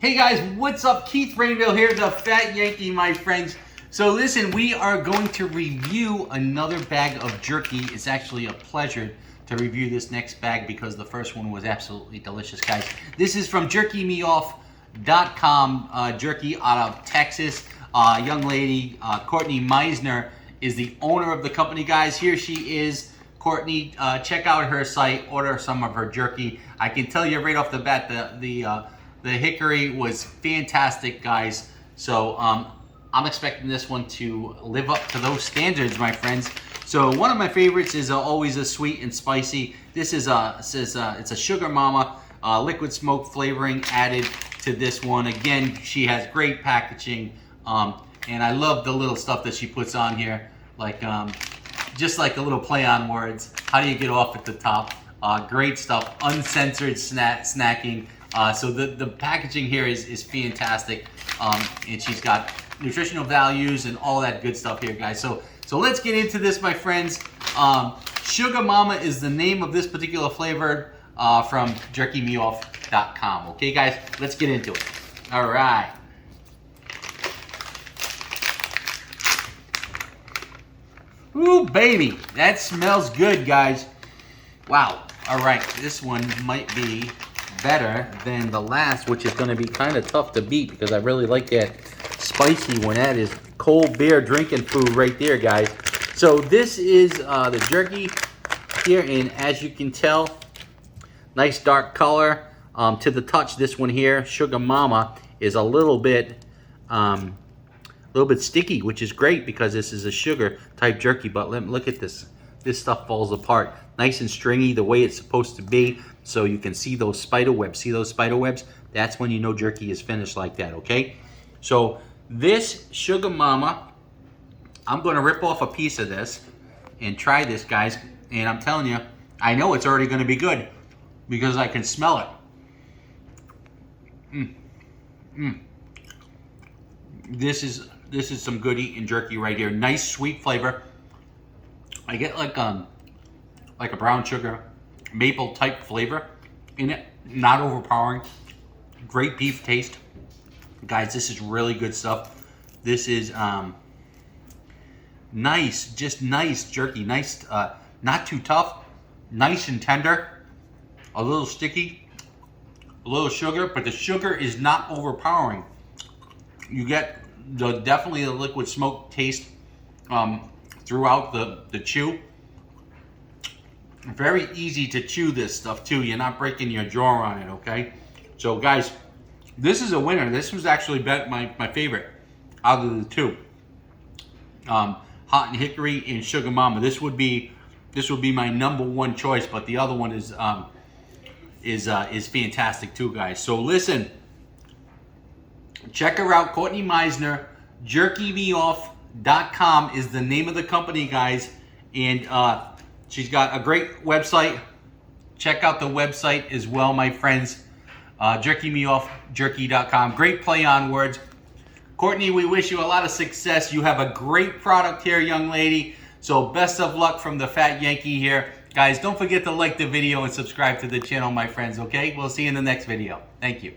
Hey guys, what's up? Keith Rainville here, the Fat Yankee, my friends. So listen, we are going to review another bag of jerky. It's actually a pleasure to review this next bag because the first one was absolutely delicious, guys. This is from Jerkymeoffcom, jerky out of Texas. Young lady, Courtney Meisner, is the owner of the company, guys. Here she is. Courtney, check out her site, order some of her jerky. I can tell you right off the bat, the hickory was fantastic, guys. So I'm expecting this one to live up to those standards, my friends. So one of my favorites is always a sweet and spicy. This is it's a Sugar Momma liquid smoke flavoring added to this one. Again, she has great packaging, and I love the little stuff that she puts on here, like just like a little play on words. How do you get off at the top? Great stuff, uncensored snacking. So the packaging here is fantastic, and she's got nutritional values and all that good stuff here, guys. So let's get into this, my friends. Sugar Momma is the name of this particular flavor from Jerkymeoff.com. Okay, guys, let's get into it. All right. Ooh, baby, that smells good, guys. Wow. All right, this one might be better than the last, which is going to be kind of tough to beat because I really like that spicy one. That is cold beer drinking food right there, guys. So this is the jerky here, and as you can tell, nice dark color to the touch. This one here, Sugar Momma, is a little bit sticky, which is great because this is a sugar type jerky. But look at this. This stuff falls apart. Nice and stringy, the way it's supposed to be. So you can see those spider webs. See those spider webs? That's when you know jerky is finished like that, okay? So this Sugar Momma, I'm going to rip off a piece of this and try this, guys. And I'm telling you, I know it's already going to be good because I can smell it. This is some good eating jerky right here. Nice sweet flavor. I get like a brown sugar maple type flavor in it, not overpowering. Great beef taste, guys. This is really good stuff. This is nice, just nice jerky. Nice, not too tough, nice and tender, a little sticky, a little sugar, but the sugar is not overpowering. You get definitely the liquid smoke taste throughout the chew. Very easy to chew this stuff too. You're not breaking your jaw on it, okay? So guys, this is a winner. This was actually my favorite out of the two. Hot and Hickory and Sugar Momma. This would be my #1 choice, but the other one is fantastic too, guys. So listen, check her out, Courtney Meisner. Jerkymeoff.com is the name of the company, guys, and she's got a great website. Check out the website as well, my friends. Jerkymeoffjerky.com. Great play on words. Courtney, we wish you a lot of success. You have a great product here, young lady. So best of luck from the Fat Yankee here. Guys, don't forget to like the video and subscribe to the channel, my friends, okay? We'll see you in the next video. Thank you.